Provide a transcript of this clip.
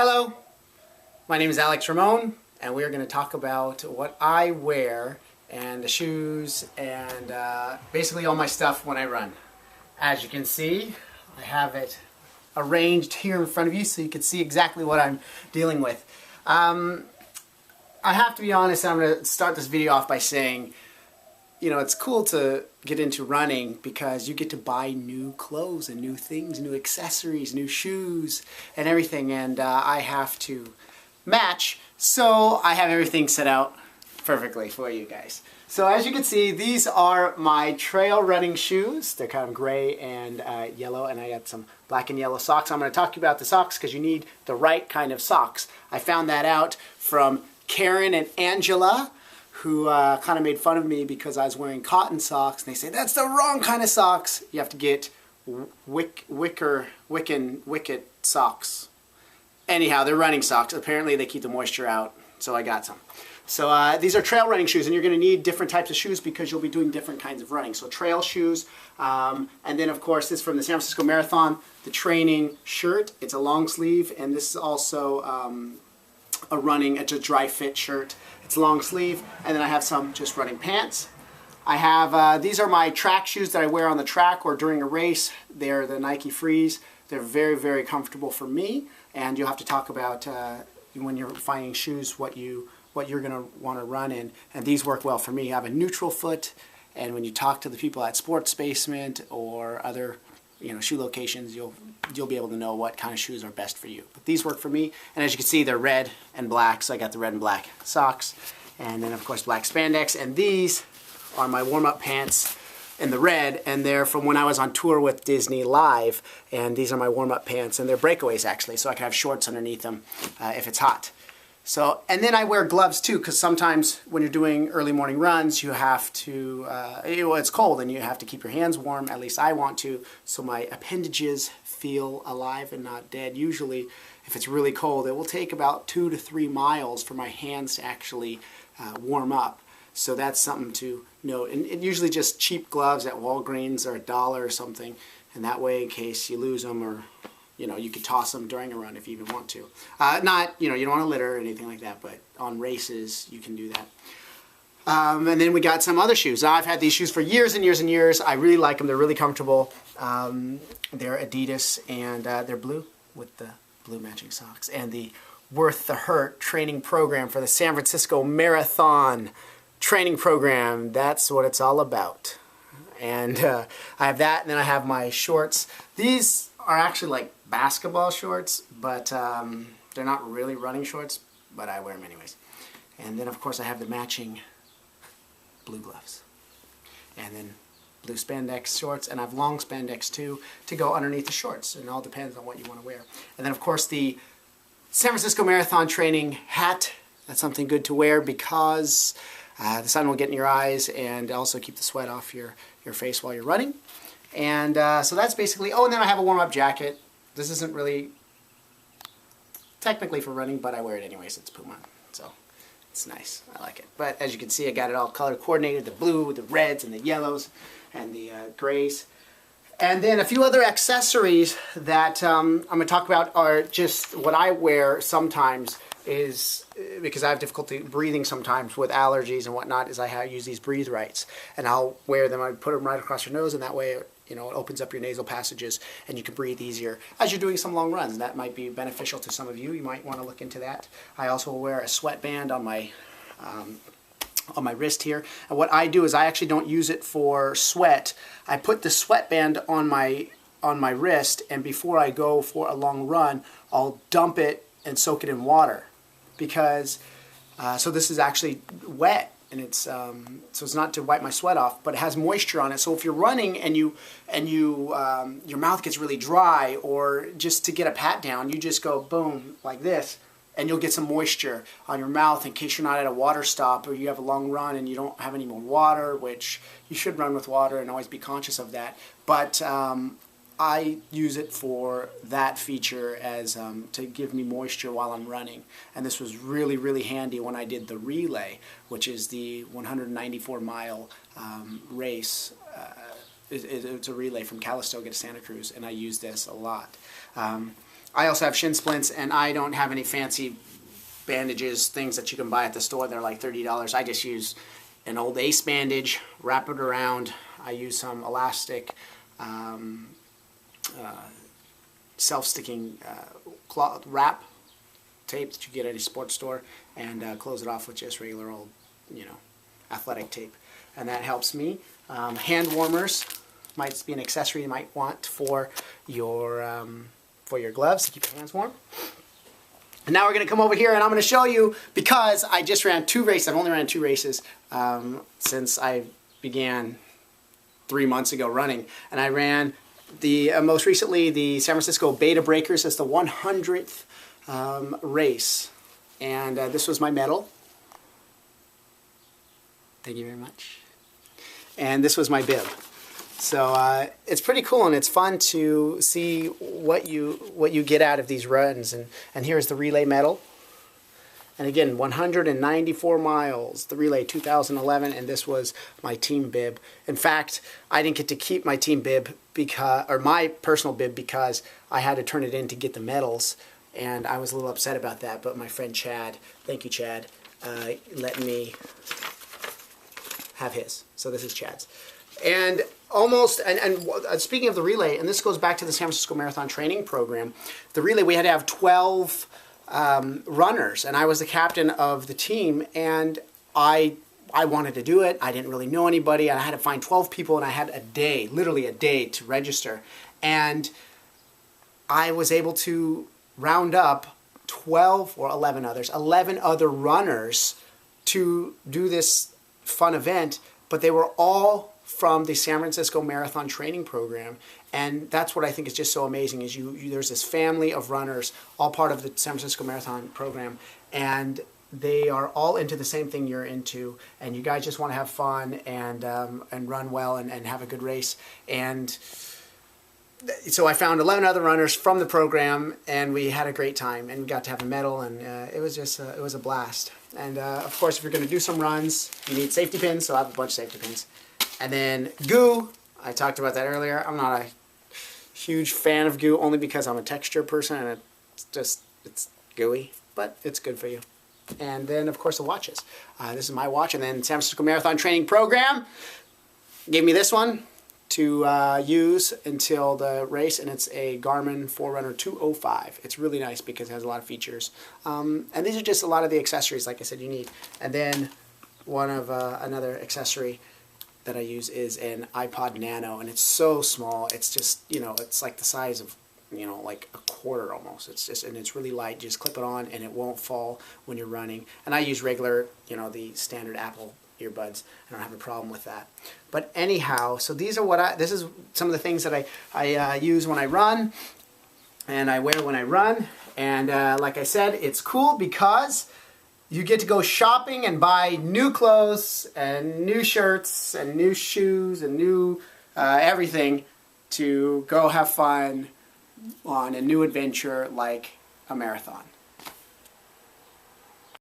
Hello, my name is Alex Ramon, and we are going to talk about what I wear and the shoes and basically all my stuff when I run. As you can see, I have it arranged here in front of you so you can see exactly what I'm dealing with. I have to be honest, I'm going to start this video off by saying, you know, it's cool to get into running because you get to buy new clothes and new things, new accessories, new shoes and everything, and I have to match, so I have everything set out perfectly for you guys. So as you can see, these are my trail running shoes. They're kind of gray and yellow, and I got some black and yellow socks. I'm going to talk to you about the socks because you need the right kind of socks. I found that out from Karen and Angela, who kind of made fun of me because I was wearing cotton socks, and they say, that's the wrong kind of socks. You have to get wicket socks. Anyhow, they're running socks. Apparently they keep the moisture out, so I got some. So these are trail running shoes, and you're going to need different types of shoes because you'll be doing different kinds of running. So trail shoes, and then of course this is from the San Francisco Marathon, the training shirt. It's a long sleeve, and this is also it's a dry fit shirt. It's long sleeve, and then I have some just running pants. I have, these are my track shoes that I wear on the track or during a race. They're the Nike Frees. They're very, very comfortable for me, and you'll have to talk about when you're finding shoes what you're going to want to run in, and these work well for me. I have a neutral foot, and when you talk to the people at Sports Basement or other shoe locations, you'll be able to know what kind of shoes are best for you. But these work for me, and as you can see, they're red and black, so I got the red and black socks, and then of course black spandex, and these are my warm-up pants in the red, and they're from when I was on tour with Disney Live, and these are my warm-up pants, and they're breakaways actually, so I can have shorts underneath them if it's hot. So, and then I wear gloves too, because sometimes when you're doing early morning runs, you have to, it's cold and you have to keep your hands warm, at least I want to, so my appendages feel alive and not dead. Usually, if it's really cold, it will take about 2 to 3 miles for my hands to actually warm up. So that's something to note. And usually just cheap gloves at Walgreens are $1 or something, and that way in case you lose them or you could toss them during a run if you even want to. You don't want to litter or anything like that, but on races, you can do that. And then we got some other shoes. I've had these shoes for years and years and years. I really like them. They're really comfortable. They're Adidas, and they're blue with the blue matching socks. And the Worth the Hurt training program for the San Francisco Marathon training program. That's what it's all about. And I have that, and then I have my shorts. These are actually like basketball shorts, but they're not really running shorts, but I wear them anyways. And then of course I have the matching blue gloves, and then blue spandex shorts, and I have long spandex too to go underneath the shorts. It all depends on what you want to wear. And then of course the San Francisco Marathon training hat. That's something good to wear because the sun will get in your eyes and also keep the sweat off your face while you're running. And so that's basically, oh, and then I have a warm-up jacket. This isn't really technically for running, but I wear it anyways. It's Puma, so it's nice. I like it. But as you can see, I got it all color coordinated, the blue, the reds, and the yellows, and the grays. And then a few other accessories that I'm going to talk about are just what I wear sometimes is, because I have difficulty breathing sometimes with allergies and whatnot, is I use these breathe rights. And I'll wear them, I put them right across your nose, and that way it opens up your nasal passages and you can breathe easier as you're doing some long runs. That might be beneficial to some of you. You might want to look into that. I also wear a sweatband on my wrist here. And what I do is I actually don't use it for sweat. I put the sweatband on my wrist, and before I go for a long run, I'll dump it and soak it in water, because so this is actually wet, and it's so it's not to wipe my sweat off, but it has moisture on it. So if you're running and your mouth gets really dry, or just to get a pat down, you just go boom like this, and you'll get some moisture on your mouth in case you're not at a water stop or you have a long run and you don't have any more water, which you should run with water and always be conscious of that. But I use it for that feature as to give me moisture while I'm running. And this was really, really handy when I did the relay, which is the 194-mile race. It's a relay from Calistoga to Santa Cruz, and I use this a lot. I also have shin splints, and I don't have any fancy bandages, things that you can buy at the store. They're like $30. I just use an old Ace bandage, wrap it around. I use some elastic, self-sticking cloth wrap tape that you get at a sports store, and close it off with just regular old, athletic tape. And that helps me. Hand warmers might be an accessory you might want for your gloves to keep your hands warm. And now we're going to come over here and I'm going to show you, because I just ran 2 races. I've only ran 2 races since I began 3 months ago running. And I ran the most recently the San Francisco Beta Breakers as the 100th race. And this was my medal. Thank you very much. And this was my bib. So it's pretty cool, and it's fun to see what you get out of these runs. And here's the relay medal. And again, 194 miles, the relay 2011, and this was my team bib. In fact, I didn't get to keep my team bib my personal bib, because I had to turn it in to get the medals, and I was a little upset about that. But my friend Chad, thank you Chad, let me have his. So this is Chad's. And speaking of the relay, and this goes back to the San Francisco Marathon training program, the relay, we had to have 12 runners, and I was the captain of the team, and I wanted to do it. I didn't really know anybody, and I had to find 12 people, and I had a day, literally a day, to register. And I was able to round up 12 or 11 others, 11 other runners to do this fun event, but they were all from the San Francisco Marathon training program. And that's what I think is just so amazing, is there's this family of runners, all part of the San Francisco Marathon program, and they are all into the same thing you're into, and you guys just want to have fun and run well and have a good race. And so I found 11 other runners from the program, and we had a great time, and we got to have a medal, and it was just it was a blast. And of course, if you're going to do some runs, you need safety pins, so I have a bunch of safety pins. And then goo, I talked about that earlier. I'm not a huge fan of goo, only because I'm a texture person, and it's gooey, but it's good for you. And then, of course, the watches. This is my watch, and then San Francisco Marathon Training Program gave me this one to use until the race, and it's a Garmin Forerunner 205. It's really nice because it has a lot of features. And these are just a lot of the accessories, like I said, you need. And then one of another accessory that I use is an iPod Nano, and it's so small. It's just, it's like the size of, like a quarter almost. And it's really light. You just clip it on, and it won't fall when you're running. And I use regular, the standard Apple earbuds. I don't have a problem with that. But anyhow, so this is some of the things that I use when I run, and I wear when I run. And like I said, it's cool because you get to go shopping and buy new clothes and new shirts and new shoes and new everything to go have fun on a new adventure like a marathon.